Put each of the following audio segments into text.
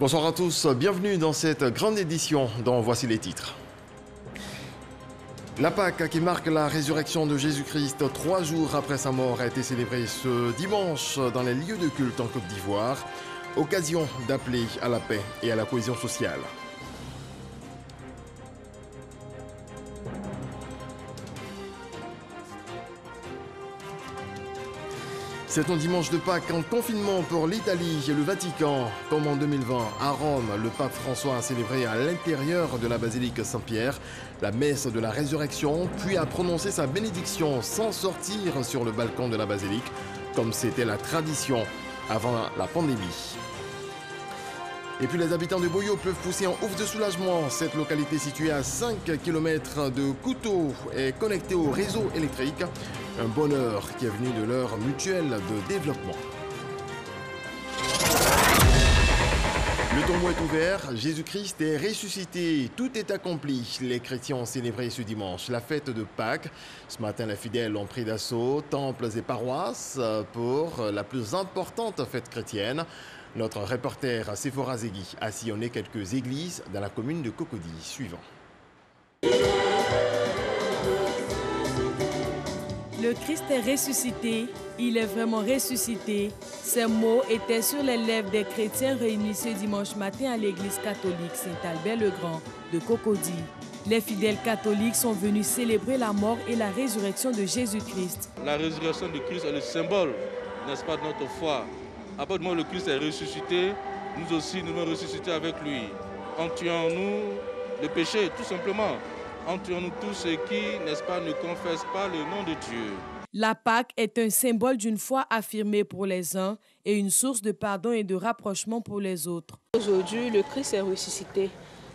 Bonsoir à tous, bienvenue dans cette grande édition dont voici les titres. La Pâque qui marque la résurrection de Jésus-Christ 3 jours après sa mort a été célébrée ce dimanche dans les lieux de culte en Côte d'Ivoire, occasion d'appeler à la paix et à la cohésion sociale. C'est un dimanche de Pâques en confinement pour l'Italie et le Vatican. Comme en 2020, à Rome, le pape François a célébré à l'intérieur de la basilique Saint-Pierre la messe de la résurrection, puis a prononcé sa bénédiction sans sortir sur le balcon de la basilique, comme c'était la tradition avant la pandémie. Et puis les habitants de Boyo peuvent pousser un ouf de soulagement. Cette localité située à 5 km de Kouto est connectée au réseau électrique. Un bonheur qui est venu de leur mutuelle de développement. Le tombeau est ouvert, Jésus-Christ est ressuscité, tout est accompli. Les chrétiens ont célébré ce dimanche la fête de Pâques. Ce matin, les fidèles ont pris d'assaut temples et paroisses pour la plus importante fête chrétienne. Notre reporter Sephora Zegui a sillonné quelques églises dans la commune de Cocody. Suivant. Le Christ est ressuscité, il est vraiment ressuscité. Ces mots étaient sur les lèvres des chrétiens réunis ce dimanche matin à l'église catholique Saint-Albert-le-Grand de Cocody. Les fidèles catholiques sont venus célébrer la mort et la résurrection de Jésus-Christ. La résurrection de Christ est le symbole, n'est-ce pas, de notre foi. Après que le Christ est ressuscité, nous aussi nous devons ressusciter avec lui. En tuant nous le péché, tout simplement. En tuant nous tous ceux qui, n'est-ce pas, ne confessent pas le nom de Dieu. La Pâque est un symbole d'une foi affirmée pour les uns et une source de pardon et de rapprochement pour les autres. Aujourd'hui, le Christ est ressuscité.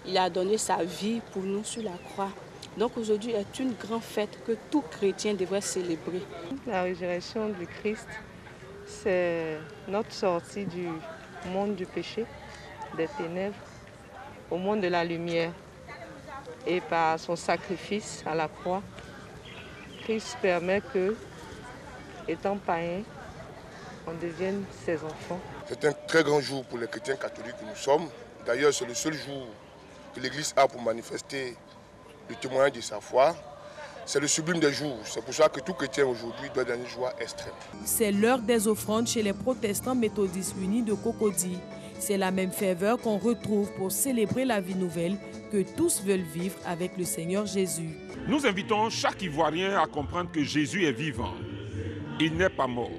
Il a donné sa vie pour nous sur la croix. Donc aujourd'hui est une grande fête que tout chrétien devrait célébrer. La résurrection du Christ, c'est notre sortie du monde du péché, des ténèbres, au monde de la lumière. Et par son sacrifice à la croix, Christ permet que, étant païens, on devienne ses enfants. C'est un très grand jour pour les chrétiens catholiques que nous sommes. D'ailleurs, c'est le seul jour que l'Église a pour manifester le témoignage de sa foi. C'est le sublime des jours. C'est pour ça que tout chrétien aujourd'hui doit donner une joie extrême. C'est l'heure des offrandes chez les protestants méthodistes unis de Cocody. C'est la même ferveur qu'on retrouve pour célébrer la vie nouvelle que tous veulent vivre avec le Seigneur Jésus. Nous invitons chaque Ivoirien à comprendre que Jésus est vivant. Il n'est pas mort.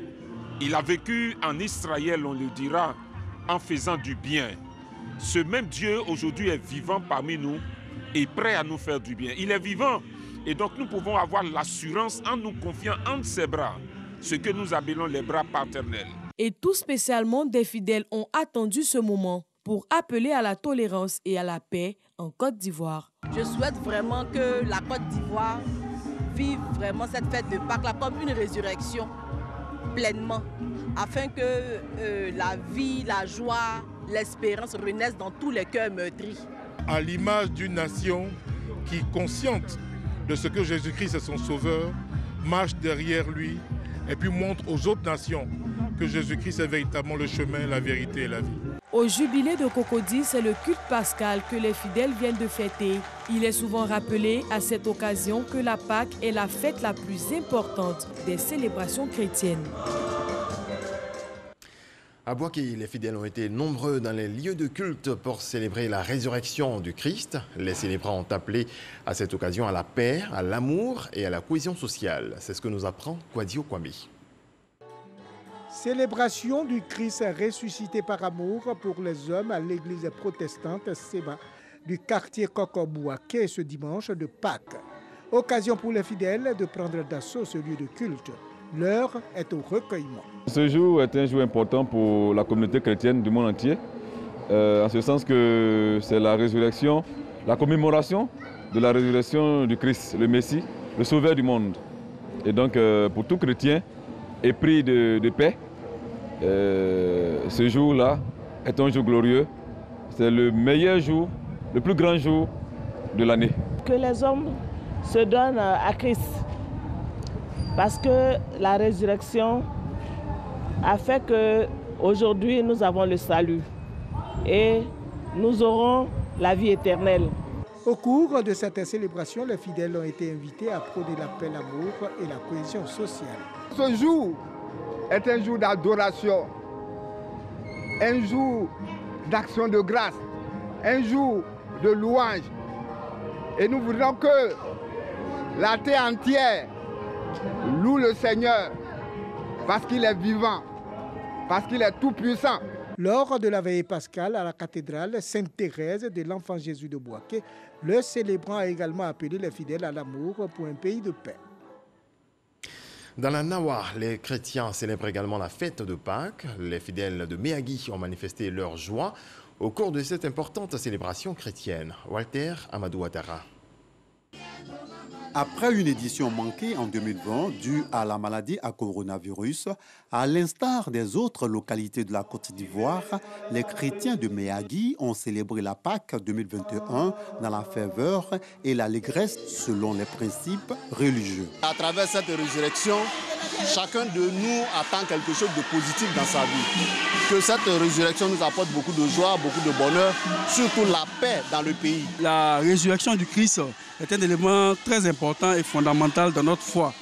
Il a vécu en Israël, on le dira, en faisant du bien. Ce même Dieu aujourd'hui est vivant parmi nous et prêt à nous faire du bien. Il est vivant et donc nous pouvons avoir l'assurance en nous confiant entre ses bras, ce que nous appelons les bras paternels. Et tout spécialement, des fidèles ont attendu ce moment pour appeler à la tolérance et à la paix en Côte d'Ivoire. Je souhaite vraiment que la Côte d'Ivoire vive vraiment cette fête de Pâques-là comme une résurrection pleinement, afin que la vie, la joie, l'espérance renaissent dans tous les cœurs meurtris. À l'image d'une nation qui, consciente de ce que Jésus-Christ est son sauveur, marche derrière lui et puis montre aux autres nations que Jésus-Christ est véritablement le chemin, la vérité et la vie. Au jubilé de Cocody, c'est le culte pascal que les fidèles viennent de fêter. Il est souvent rappelé à cette occasion que la Pâque est la fête la plus importante des célébrations chrétiennes. À Boaké, les fidèles ont été nombreux dans les lieux de culte pour célébrer la résurrection du Christ. Les célébrants ont appelé à cette occasion à la paix, à l'amour et à la cohésion sociale. C'est ce que nous apprend Kwadio Kwame. Célébration du Christ ressuscité par amour pour les hommes à l'église protestante Seba du quartier Kokobouaké ce dimanche de Pâques. Occasion pour les fidèles de prendre d'assaut ce lieu de culte. L'heure est au recueillement. Ce jour est un jour important pour la communauté chrétienne du monde entier, en ce sens que c'est la résurrection, la commémoration de la résurrection du Christ, le Messie, le Sauveur du monde. Et donc pour tout chrétien épris de paix, ce jour-là est un jour glorieux. C'est le meilleur jour, le plus grand jour de l'année. Que les hommes se donnent à Christ. Parce que la résurrection a fait qu'aujourd'hui nous avons le salut. Et nous aurons la vie éternelle. Au cours de cette célébration, les fidèles ont été invités à prôner la paix, l'amour et la cohésion sociale. Ce jour est un jour d'adoration, un jour d'action de grâce, un jour de louange. Et nous voudrions que la terre entière loue le Seigneur parce qu'il est vivant, parce qu'il est tout puissant. Lors de la veillée pascale à la cathédrale Sainte-Thérèse de l'Enfant Jésus de Bouaké, le célébrant a également appelé les fidèles à l'amour pour un pays de paix. Dans la Nawa, les chrétiens célèbrent également la fête de Pâques. Les fidèles de Méagui ont manifesté leur joie au cours de cette importante célébration chrétienne. Walter Amadou Ouattara. Après une édition manquée en 2020 due à la maladie à coronavirus, à l'instar des autres localités de la Côte d'Ivoire, les chrétiens de Méagui ont célébré la Pâques 2021 dans la ferveur et l'allégresse selon les principes religieux. À travers cette résurrection, chacun de nous attend quelque chose de positif dans sa vie. Que cette résurrection nous apporte beaucoup de joie, beaucoup de bonheur, surtout la paix dans le pays. La résurrection du Christ est un élément très important et fondamental dans notre foi.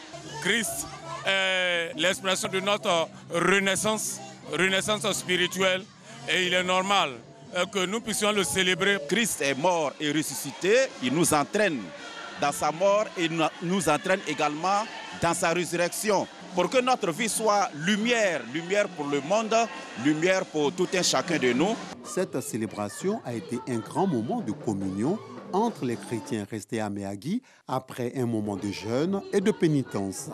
Christ est l'expression de notre renaissance spirituelle, et il est normal que nous puissions le célébrer. Christ est mort et ressuscité, il nous entraîne dans sa mort et nous entraîne également dans sa résurrection, pour que notre vie soit lumière, lumière pour le monde, lumière pour tout un chacun de nous. Cette célébration a été un grand moment de communion entre les chrétiens restés à Méagui après un moment de jeûne et de pénitence.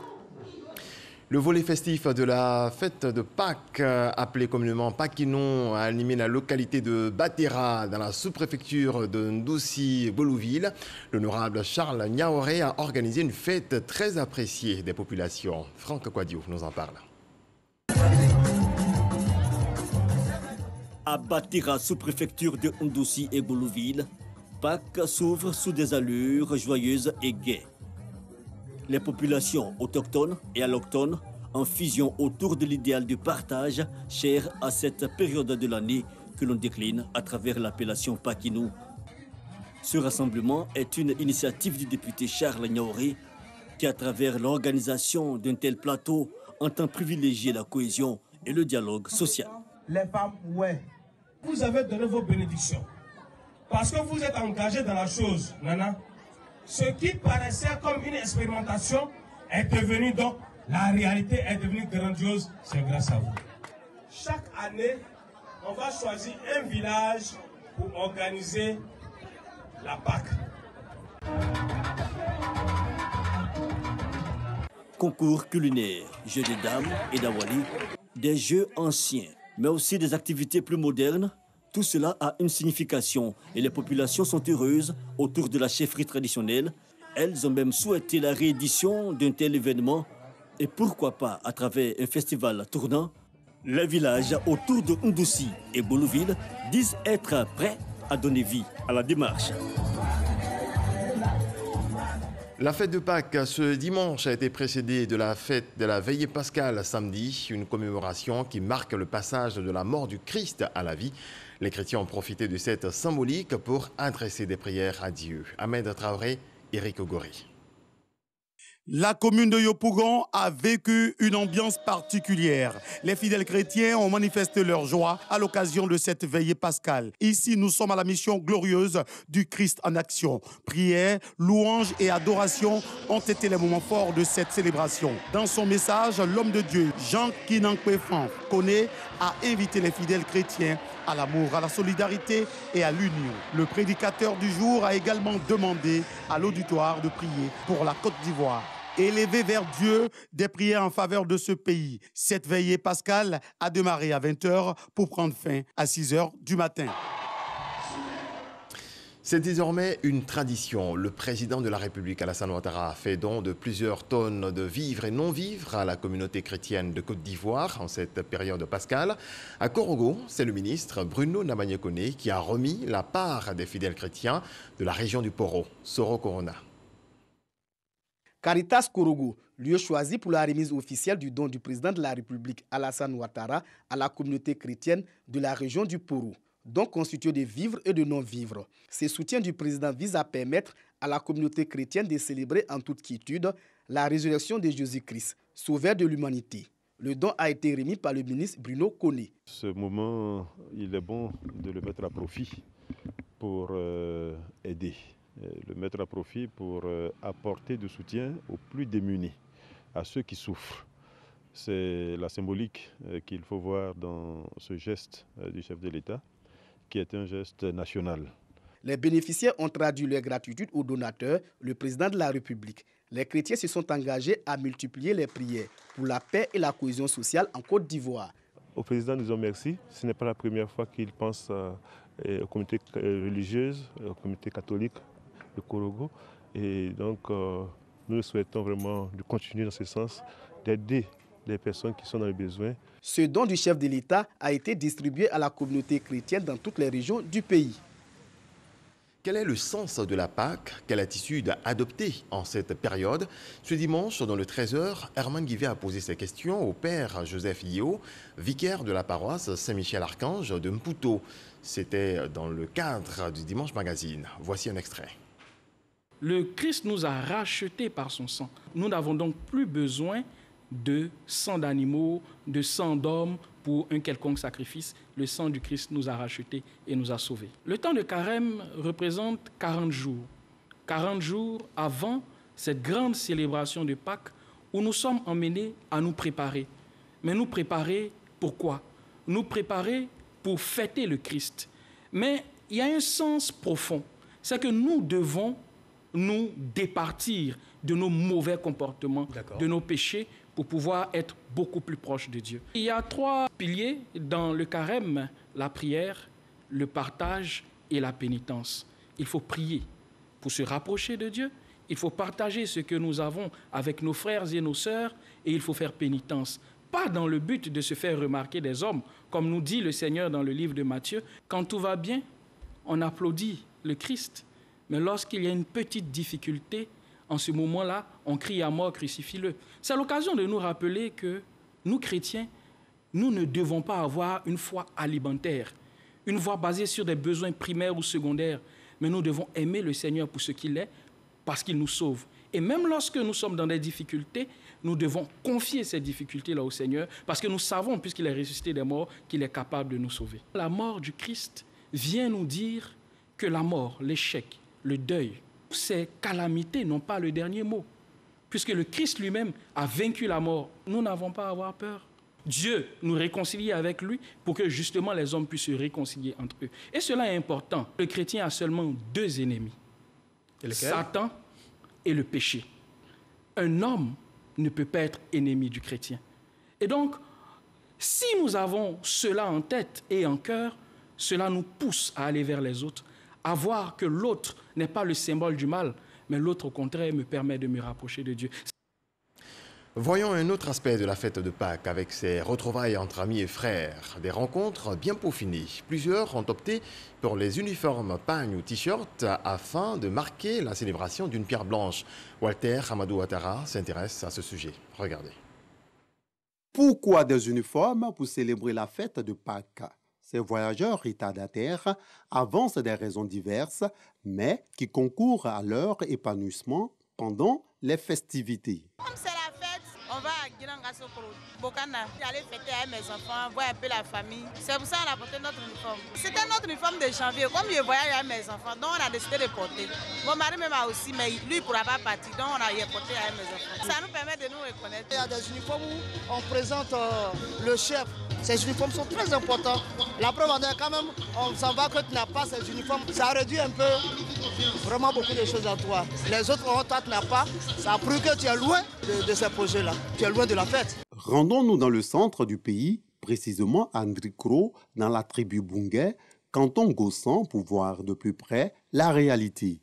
Le volet festif de la fête de Pâques, appelé communément Pakinon, a animé la localité de Batera, dans la sous-préfecture de Ndoussi-Bolouville. L'honorable Charles Niaoré a organisé une fête très appréciée des populations. Franck Quadio nous en parle. À Batera, sous-préfecture de Ndoussi et Bolouville, Pâques s'ouvre sous des allures joyeuses et gaies. Les populations autochtones et allochtones en fusion autour de l'idéal du partage cher à cette période de l'année que l'on décline à travers l'appellation Pakinou. Ce rassemblement est une initiative du député Charles Niaoré qui, à travers l'organisation d'un tel plateau, entend privilégier la cohésion et le dialogue social. Les femmes, ouais, vous avez donné vos bénédictions. Parce que vous êtes engagé dans la chose, Nana. Ce qui paraissait comme une expérimentation est devenu donc, la réalité est devenue grandiose, c'est grâce à vous. Chaque année, on va choisir un village pour organiser la Pâques. Concours culinaire, jeux de dames et d'awali, des jeux anciens, mais aussi des activités plus modernes. Tout cela a une signification et les populations sont heureuses autour de la chefferie traditionnelle. Elles ont même souhaité la réédition d'un tel événement et pourquoi pas à travers un festival tournant. Les villages autour de Ndoussi et Bolouville disent être prêts à donner vie à la démarche. La fête de Pâques ce dimanche a été précédée de la fête de la veillée pascale samedi, une commémoration qui marque le passage de la mort du Christ à la vie. Les chrétiens ont profité de cette symbolique pour adresser des prières à Dieu. Ahmed Traoré, Éric Ogori. La commune de Yopougon a vécu une ambiance particulière. Les fidèles chrétiens ont manifesté leur joie à l'occasion de cette veillée pascale. Ici, nous sommes à la mission glorieuse du Christ en action. Prières, louanges et adoration ont été les moments forts de cette célébration. Dans son message, l'homme de Dieu, Jean Kinankwe-Fan, a invité les fidèles chrétiens à l'amour, à la solidarité et à l'union. Le prédicateur du jour a également demandé à l'auditoire de prier pour la Côte d'Ivoire. Élever vers Dieu des prières en faveur de ce pays. Cette veillée pascale a démarré à 20h pour prendre fin à 6h du matin. C'est désormais une tradition. Le président de la République, Alassane Ouattara, fait don de plusieurs tonnes de vivres et non-vivres à la communauté chrétienne de Côte d'Ivoire en cette période pascale. À Korogo, c'est le ministre Bruno Namayekone qui a remis la part des fidèles chrétiens de la région du Poro. Soro Corona. Caritas Korogo, lieu choisi pour la remise officielle du don du président de la République, Alassane Ouattara, à la communauté chrétienne de la région du Poro. donc constitués de vivres et de non-vivres. Ce soutien du président vise à permettre à la communauté chrétienne de célébrer en toute quiétude la résurrection de Jésus-Christ, sauveur de l'humanité. Le don a été remis par le ministre Bruno Koné. Ce moment, il est bon de le mettre à profit pour aider, le mettre à profit pour apporter du soutien aux plus démunis, à ceux qui souffrent. C'est la symbolique qu'il faut voir dans ce geste du chef de l'État, qui est un geste national. Les bénéficiaires ont traduit leur gratitude au donateur, le président de la République. Les chrétiens se sont engagés à multiplier les prières pour la paix et la cohésion sociale en Côte d'Ivoire. Au président, nous disons merci. Ce n'est pas la première fois qu'il pense aux communautés religieuses, aux communautés catholiques de Korogo. Et donc, nous souhaitons vraiment de continuer dans ce sens, d'aider les personnes qui sont dans le besoin. Ce don du chef de l'État a été distribué à la communauté chrétienne dans toutes les régions du pays. Quel est le sens de la Pâque? Quelle attitude adopter en cette période? Ce dimanche, dans le 13h, Herman Guivet a posé ces questions au père Joseph Lio, vicaire de la paroisse Saint-Michel-Archange de Mputo. C'était dans le cadre du Dimanche Magazine. Voici un extrait. Le Christ nous a rachetés par son sang. Nous n'avons donc plus besoin de sang d'animaux, de sang d'hommes pour un quelconque sacrifice. Le sang du Christ nous a rachetés et nous a sauvés. Le temps de carême représente 40 jours. 40 jours avant cette grande célébration de Pâques où nous sommes emmenés à nous préparer. Mais nous préparer pourquoi? Nous préparer pour fêter le Christ. Mais il y a un sens profond. C'est que nous devons nous départir de nos mauvais comportements, de nos péchés, pour pouvoir être beaucoup plus proche de Dieu. Il y a 3 piliers dans le carême: la prière, le partage et la pénitence. Il faut prier pour se rapprocher de Dieu, il faut partager ce que nous avons avec nos frères et nos sœurs, et il faut faire pénitence. Pas dans le but de se faire remarquer des hommes, comme nous dit le Seigneur dans le livre de Matthieu. Quand tout va bien, on applaudit le Christ. Mais lorsqu'il y a une petite difficulté, en ce moment-là, on crie à mort, crucifie-le. C'est l'occasion de nous rappeler que nous, chrétiens, nous ne devons pas avoir une foi alimentaire, une foi basée sur des besoins primaires ou secondaires, mais nous devons aimer le Seigneur pour ce qu'il est, parce qu'il nous sauve. Et même lorsque nous sommes dans des difficultés, nous devons confier ces difficultés-là au Seigneur, parce que nous savons, puisqu'il est ressuscité des morts, qu'il est capable de nous sauver. La mort du Christ vient nous dire que la mort, l'échec, le deuil, ces calamités n'ont pas le dernier mot, puisque le Christ lui-même a vaincu la mort. Nous n'avons pas à avoir peur. Dieu nous réconcilie avec lui pour que justement les hommes puissent se réconcilier entre eux. Et cela est important. Le chrétien a seulement 2 ennemis, Satan et le péché. Un homme ne peut pas être ennemi du chrétien. Et donc, si nous avons cela en tête et en cœur, cela nous pousse à aller vers les autres, à voir que l'autre n'est pas le symbole du mal, mais l'autre, au contraire, me permet de me rapprocher de Dieu. Voyons un autre aspect de la fête de Pâques avec ses retrouvailles entre amis et frères. Des rencontres bien peaufinées. Plusieurs ont opté pour les uniformes pagnes ou t-shirts afin de marquer la célébration d'une pierre blanche. Walter Amadou Ouattara s'intéresse à ce sujet. Regardez. Pourquoi des uniformes pour célébrer la fête de Pâques? Ces voyageurs retardataires avancent des raisons diverses, mais qui concourent à leur épanouissement pendant les festivités. Comme c'est la fête, on va à Guinangasso Bokana, aller fêter avec mes enfants, voir un peu la famille. C'est pour ça qu'on a porté notre uniforme. C'était notre uniforme de janvier. Comme je voyage avec mes enfants, donc on a décidé de porter. Mon mari même a aussi, mais lui ne pourra pas partir, donc on a porté avec mes enfants. Ça nous permet de nous reconnaître. Il y a des uniformes où on présente le chef. Ces uniformes sont très importants. La preuve en est quand même, on s'en va que tu n'as pas ces uniformes. Ça réduit un peu vraiment beaucoup de choses à toi. Les autres, toi, tu n'as pas. Ça prouve que tu es loin de ces projets-là. Tu es loin de la fête. Rendons-nous dans le centre du pays, précisément à Ndrikro, dans la tribu Bungé, canton Gossan, pour voir de plus près la réalité.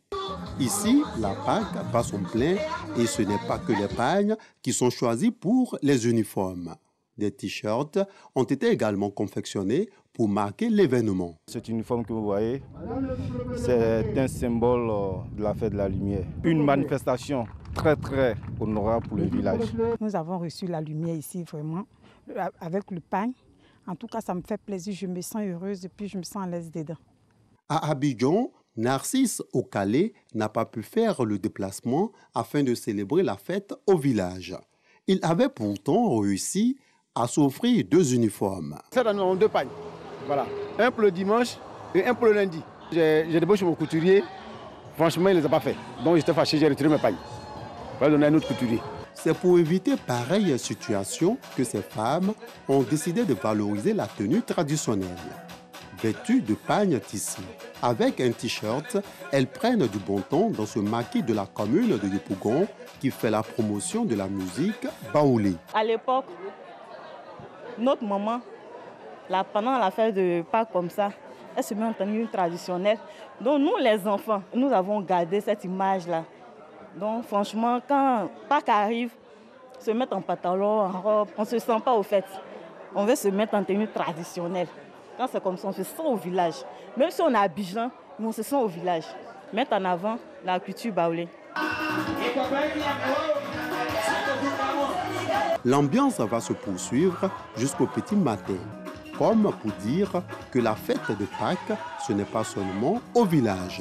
Ici, la Pâque bat son plein et ce n'est pas que les pagnes qui sont choisis pour les uniformes. Des t-shirts ont été également confectionnés pour marquer l'événement. Cet uniforme que vous voyez, c'est un symbole de la fête de la lumière. Une manifestation très honorable pour le village. Nous avons reçu la lumière ici vraiment avec le pagne En tout cas, ça me fait plaisir, je me sens heureuse et puis je me sens à l'aise dedans. À Abidjan, Narcisse Okale n'a pas pu faire le déplacement afin de célébrer la fête au village. Il avait pourtant réussi à s'offrir 2 uniformes. Cette année, nous avons 2 pagnes. Voilà. Un pour le dimanche et un pour le lundi. J'ai débauché mon couturier. Franchement, il ne les a pas fait. Donc j'étais fâché, j'ai retiré mes pagnes. Je vais donner à un autre couturier. C'est pour éviter pareille situation que ces femmes ont décidé de valoriser la tenue traditionnelle. Vêtues de pagnes tissées, avec un t-shirt, elles prennent du bon ton dans ce maquis de la commune de Yopougon qui fait la promotion de la musique baoulé. À l'époque, notre maman, pendant la fête de Pâques comme ça, elle se met en tenue traditionnelle. Donc nous, les enfants, nous avons gardé cette image-là. Donc franchement, quand Pâques arrive, se mettre en pantalon, en robe, on ne se sent pas au fait. On veut se mettre en tenue traditionnelle. Quand c'est comme ça, on se sent au village. Même si on est à Abidjan, on se sent au village. Mettre en avant la culture baoulé. L'ambiance va se poursuivre jusqu'au petit matin, comme pour dire que la fête de Pâques, ce n'est pas seulement au village.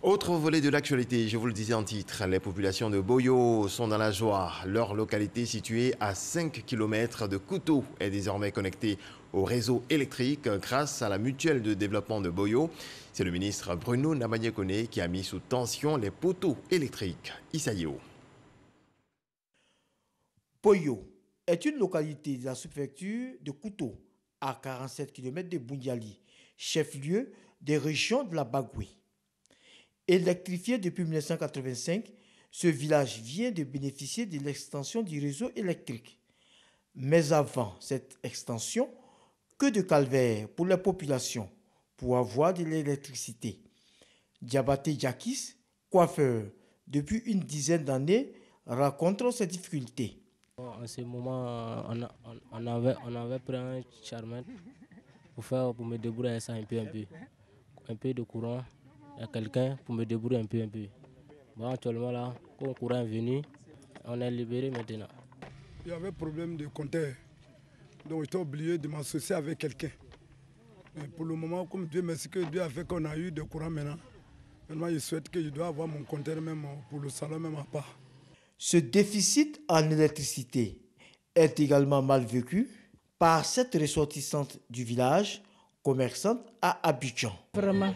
Autre volet de l'actualité, je vous le disais en titre, les populations de Boyo sont dans la joie. Leur localité située à 5 km de Koutou est désormais connectée au réseau électrique grâce à la mutuelle de développement de Boyo. C'est le ministre Bruno Nabagné-Koné qui a mis sous tension les poteaux électriques. Issaïo. Boyo est une localité de la sous-préfecture de Koutou, à 47 km de Boundiali, chef-lieu des régions de la Bagoué. Électrifié depuis 1985, ce village vient de bénéficier de l'extension du réseau électrique. Mais avant cette extension, que de calvaire pour la population pour avoir de l'électricité. Diabaté Jakis, coiffeur depuis une dizaine d'années, raconte ses difficultés. En ce moment, on avait pris un charmant pour me débrouiller ça un peu de courant. Il y a quelqu'un pour me débrouiller un peu. Bon, actuellement, là, quand le courant est venu, on est libéré maintenant. Il y avait un problème de compteur. Donc, j'étais obligé de m'associer avec quelqu'un. Mais pour le moment, comme Dieu merci que Dieu a fait qu'on a eu de courant maintenant, je souhaite que je dois avoir mon compteur même pour le salon même à part. Ce déficit en électricité est également mal vécu par cette ressortissante du village, commerçante à Abidjan. Vraiment.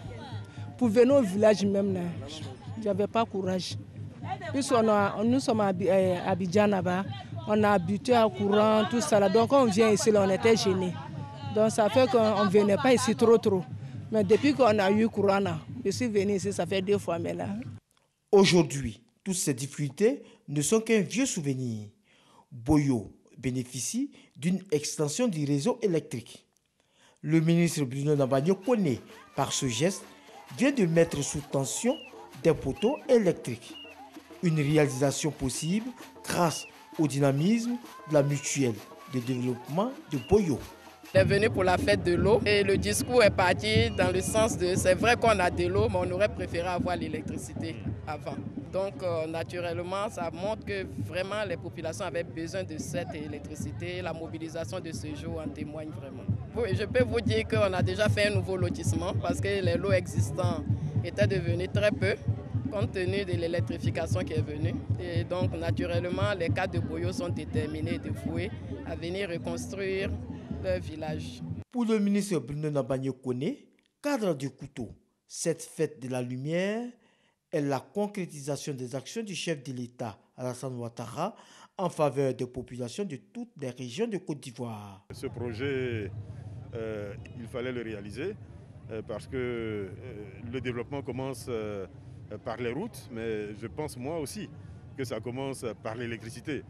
Pour venir au village même, je n'avais pas courage. Puisque nous sommes à Abidjan là-bas, on a habitué au courant, tout ça. Là. Donc quand on vient ici, là, on était gênés. Donc ça fait qu'on ne venait pas ici trop. Mais depuis qu'on a eu courant, là, je suis venu ici, ça fait 2 fois maintenant. Aujourd'hui, toutes ces difficultés ne sont qu'un vieux souvenir. Boyo bénéficie d'une extension du réseau électrique. Le ministre Bruno Nabagné-Koné, par ce geste, vient de mettre sous tension des poteaux électriques. Une réalisation possible grâce au dynamisme de la mutuelle de développement de Boyo. On est venu pour la fête de l'eau et le discours est parti dans le sens de c'est vrai qu'on a de l'eau mais on aurait préféré avoir l'électricité avant. Donc naturellement ça montre que vraiment les populations avaient besoin de cette électricité. La mobilisation de ce jour en témoigne vraiment. Je peux vous dire qu'on a déjà fait un nouveau lotissement parce que les lots existants étaient devenus très peu compte tenu de l'électrification qui est venue. Et donc naturellement les cadres de Boyo sont déterminés et dévoués à venir reconstruire leur village. Pour le ministre Bruno Nabagné-Koné, cadre du Koutou, cette fête de la lumière est la concrétisation des actions du chef de l'État, Alassane Ouattara, en faveur des populations de toutes les régions de Côte d'Ivoire. Ce projet, il fallait le réaliser parce que le développement commence par les routes, mais je pense moi aussi que ça commence par l'électricité.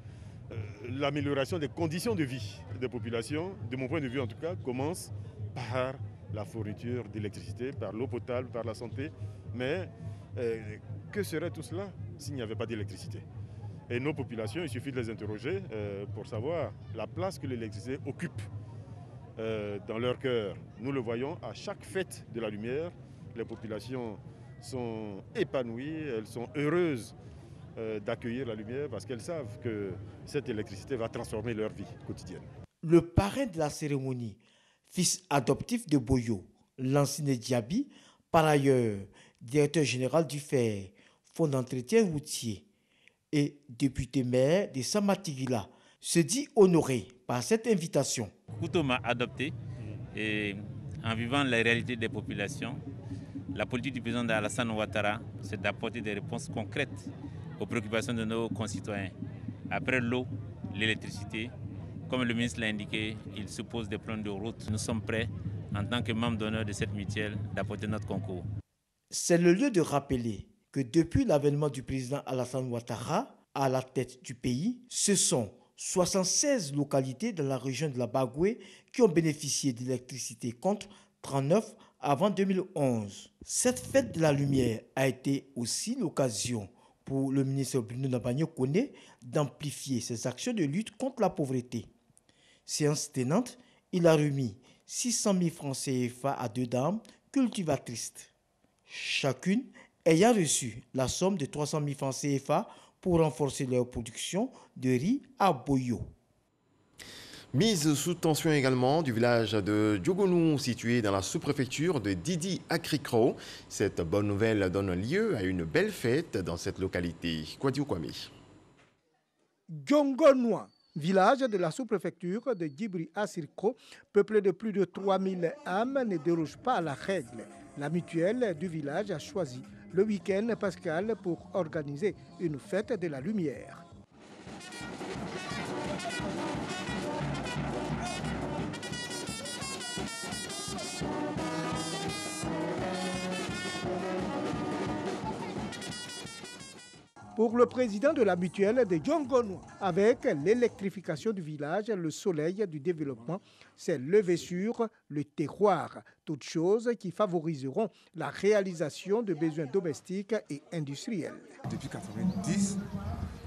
L'amélioration des conditions de vie des populations, de mon point de vue en tout cas, commence par la fourniture d'électricité, par l'eau potable, par la santé. Mais que serait tout cela s'il n'y avait pas d'électricité? Et nos populations, il suffit de les interroger pour savoir la place que l'électricité occupe dans leur cœur. Nous le voyons à chaque fête de la lumière, les populations sont épanouies, elles sont heureuses d'accueillir la lumière parce qu'elles savent que cette électricité va transformer leur vie quotidienne. Le parrain de la cérémonie, fils adoptif de Boyo, Lansine Diaby, par ailleurs directeur général du FER, Fonds d'entretien routier, et député maire de Samatigila, se dit honoré par cette invitation. Kouto m'a adopté et en vivant la réalité des populations, la politique du président Alassane Ouattara, c'est d'apporter des réponses concrètes aux préoccupations de nos concitoyens. Après l'eau, l'électricité, comme le ministre l'a indiqué, il se pose des plans de route. Nous sommes prêts, en tant que membres d'honneur de cette mutuelle, d'apporter notre concours. C'est le lieu de rappeler que depuis l'avènement du président Alassane Ouattara à la tête du pays, ce sont 76 localités dans la région de la Bagoué qui ont bénéficié d'électricité contre 39 avant 2011. Cette fête de la lumière a été aussi l'occasion pour le ministre Bruno Nabagno Koné d'amplifier ses actions de lutte contre la pauvreté. Séance tenante, il a remis 600 000 francs CFA à 2 dames cultivatrices, chacune ayant reçu la somme de 300 000 francs CFA pour renforcer leur production de riz à Boyo. Mise sous tension également du village de Diogonou, situé dans la sous-préfecture de Didi Akrikro. Cette bonne nouvelle donne lieu à une belle fête dans cette localité. Kwadi Kwame. Diongonou, village de la sous-préfecture de Dibri Assirko, peuplé de plus de 3000 âmes, ne déroge pas à la règle. La mutuelle du village a choisi le week-end pascal pour organiser une fête de la lumière. Pour le président de la mutuelle de Diongonou, avec l'électrification du village, le soleil du développement s'est levé sur le terroir, toutes choses qui favoriseront la réalisation de besoins domestiques et industriels. Depuis 1990,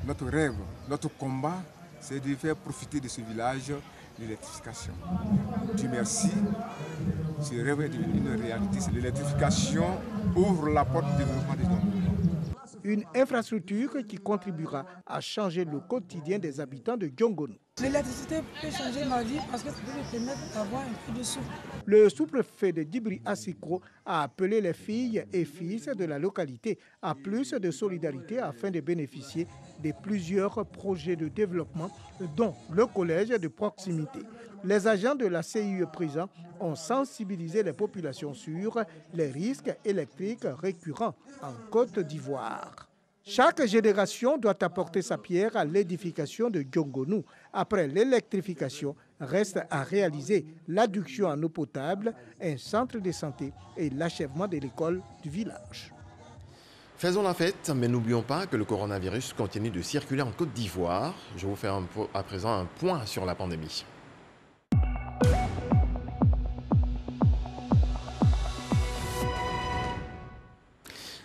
notre rêve, notre combat, c'est de faire profiter de ce village l'électrification. Dieu merci, ce rêve est devenu une réalité. L'électrification ouvre la porte du développement des Diongonou. Une infrastructure qui contribuera à changer le quotidien des habitants de Diongonou. L'électricité peut changer ma vie parce que ça peut me permettre d'avoir un peu de sous. Le sous-préfet de Dibri Assirko a appelé les filles et fils de la localité à plus de solidarité afin de bénéficier de plusieurs projets de développement, dont le collège de proximité. Les agents de la CIE présents ont sensibilisé les populations sur les risques électriques récurrents en Côte d'Ivoire. Chaque génération doit apporter sa pierre à l'édification de Diongonou. Après l'électrification, reste à réaliser l'adduction en eau potable, un centre de santé et l'achèvement de l'école du village. Faisons la fête, mais n'oublions pas que le coronavirus continue de circuler en Côte d'Ivoire. Je vous fais à présent un point sur la pandémie.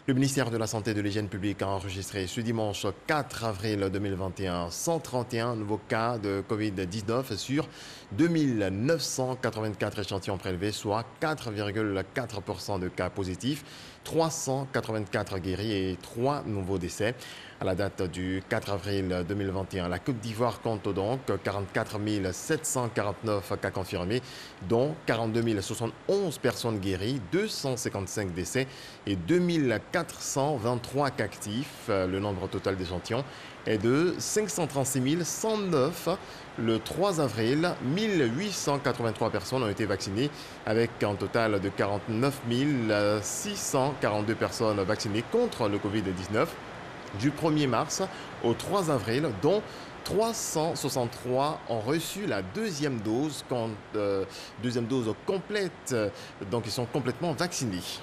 Le ministère de la Santé et de l'Hygiène publique a enregistré ce dimanche 4 avril 2021 131 nouveaux cas de Covid-19 sur 2984 échantillons prélevés, soit 4,4% de cas positifs, 384 guéris et 3 nouveaux décès. À la date du 4 avril 2021, la Côte d'Ivoire compte donc 44 749 cas confirmés, dont 42 071 personnes guéries, 255 décès et 2423 cas actifs. Le nombre total d'échantillons est de 536 109. Le 3 avril, 1883 personnes ont été vaccinées avec un total de 49 642 personnes vaccinées contre le Covid-19 du 1er mars au 3 avril, dont 363 ont reçu la deuxième dose complète, donc ils sont complètement vaccinés.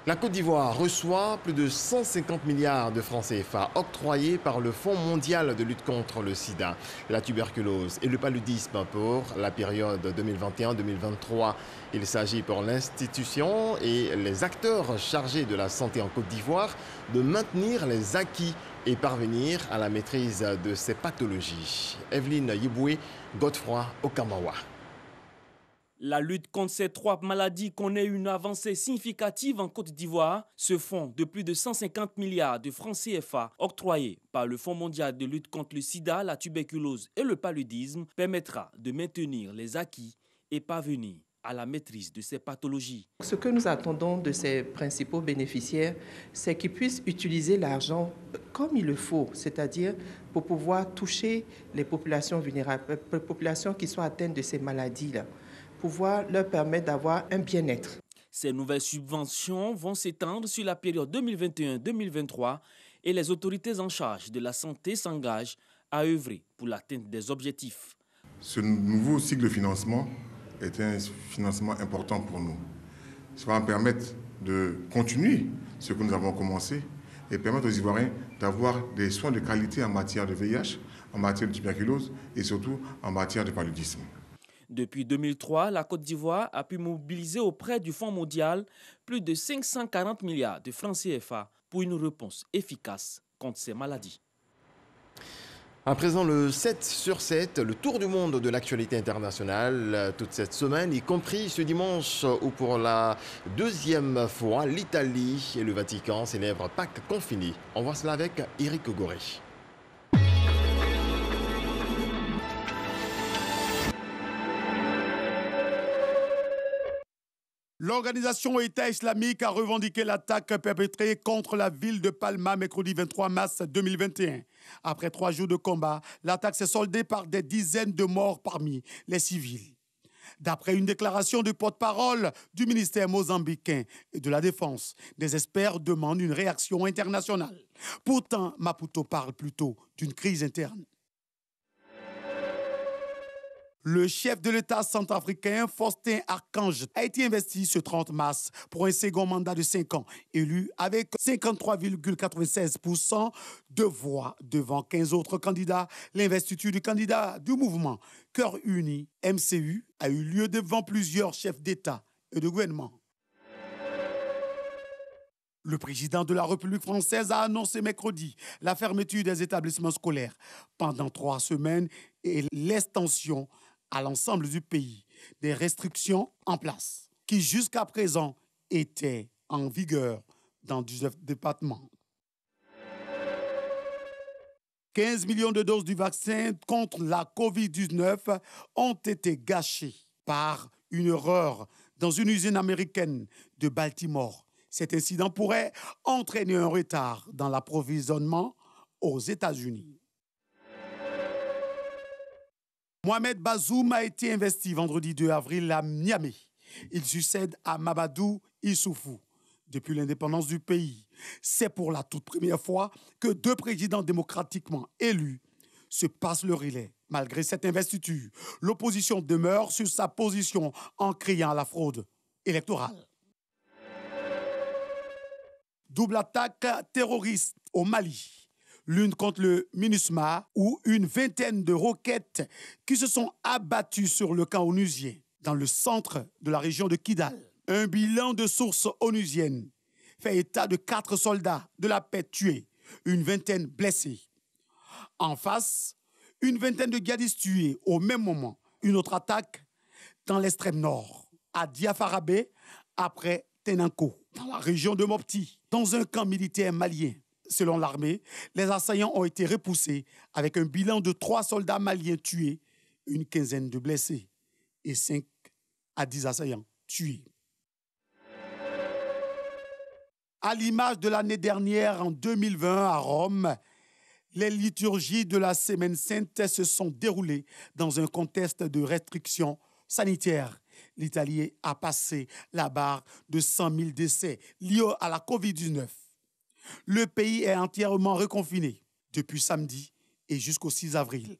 La Côte d'Ivoire reçoit plus de 150 milliards de francs CFA octroyés par le Fonds mondial de lutte contre le sida, la tuberculose et le paludisme pour la période 2021-2023. Il s'agit pour l'institution et les acteurs chargés de la santé en Côte d'Ivoire de maintenir les acquis et parvenir à la maîtrise de ces pathologies. Evelyne Yiboué, Godefroy Okamawa. La lutte contre ces 3 maladies connaît une avancée significative en Côte d'Ivoire. Ce fonds de plus de 150 milliards de francs CFA octroyé par le Fonds mondial de lutte contre le sida, la tuberculose et le paludisme permettra de maintenir les acquis et parvenir à la maîtrise de ces pathologies. Ce que nous attendons de ces principaux bénéficiaires, c'est qu'ils puissent utiliser l'argent comme il le faut, c'est-à-dire pour pouvoir toucher les populations vulnérables, les populations qui sont atteintes de ces maladies-là, pouvoir leur permettre d'avoir un bien-être. Ces nouvelles subventions vont s'étendre sur la période 2021-2023 et les autorités en charge de la santé s'engagent à œuvrer pour l'atteinte des objectifs. Ce nouveau cycle de financement est un financement important pour nous. Ça va permettre de continuer ce que nous avons commencé et permettre aux Ivoiriens d'avoir des soins de qualité en matière de VIH, en matière de tuberculose et surtout en matière de paludisme. Depuis 2003, la Côte d'Ivoire a pu mobiliser auprès du Fonds mondial plus de 540 milliards de francs CFA pour une réponse efficace contre ces maladies. À présent, le 7 sur 7, le tour du monde de l'actualité internationale toute cette semaine, y compris ce dimanche où pour la 2e fois, l'Italie et le Vatican célèbrent Pâques confinées. On voit cela avec Eric Ogoré. L'organisation État islamique a revendiqué l'attaque perpétrée contre la ville de Palma mercredi 23 mars 2021. Après 3 jours de combat, l'attaque s'est soldée par des dizaines de morts parmi les civils. D'après une déclaration du porte-parole du ministère mozambicain de la Défense, des experts demandent une réaction internationale. Pourtant, Maputo parle plutôt d'une crise interne. Le chef de l'État centrafricain, Faustin Archange, a été investi ce 30 mars pour un second mandat de 5 ans, élu avec 53,96% de voix devant 15 autres candidats. L'investiture du candidat du mouvement Cœur Uni, MCU, a eu lieu devant plusieurs chefs d'État et de gouvernement. Le président de la République française a annoncé mercredi la fermeture des établissements scolaires pendant 3 semaines et l'extension à l'ensemble du pays des restrictions en place qui jusqu'à présent étaient en vigueur dans 19 départements. 15 millions de doses du vaccin contre la COVID-19 ont été gâchées par une erreur dans une usine américaine de Baltimore. Cet incident pourrait entraîner un retard dans l'approvisionnement aux États-Unis. Mohamed Bazoum a été investi vendredi 2 avril à Niamey. Il succède à Mamadou Issoufou depuis l'indépendance du pays. C'est pour la toute première fois que 2 présidents démocratiquement élus se passent le relais. Malgré cette investiture, l'opposition demeure sur sa position en criant à la fraude électorale. Double attaque terroriste au Mali. L'une contre le MINUSMA, où une vingtaine de roquettes qui se sont abattues sur le camp onusien, dans le centre de la région de Kidal. Un bilan de sources onusiennes fait état de 4 soldats de la paix tués, une vingtaine blessés. En face, une vingtaine de djihadistes tués au même moment. Une autre attaque dans l'extrême nord, à Diafarabé, après Tenanko, dans la région de Mopti, dans un camp militaire malien. Selon l'armée, les assaillants ont été repoussés avec un bilan de 3 soldats maliens tués, une quinzaine de blessés et 5 à 10 assaillants tués. À l'image de l'année dernière, en 2020, à Rome, les liturgies de la Semaine Sainte se sont déroulées dans un contexte de restrictions sanitaires. L'Italie a passé la barre de 100 000 décès liés à la COVID-19. Le pays est entièrement reconfiné depuis samedi et jusqu'au 6 avril.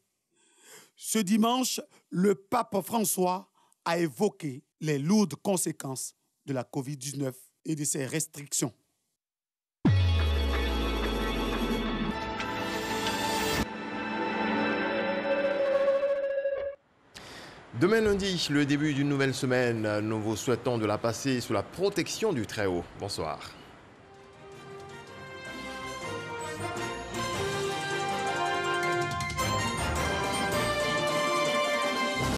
Ce dimanche, le pape François a évoqué les lourdes conséquences de la COVID-19 et de ses restrictions. Demain lundi, le début d'une nouvelle semaine. Nous vous souhaitons de la passer sous la protection du Très-Haut. Bonsoir.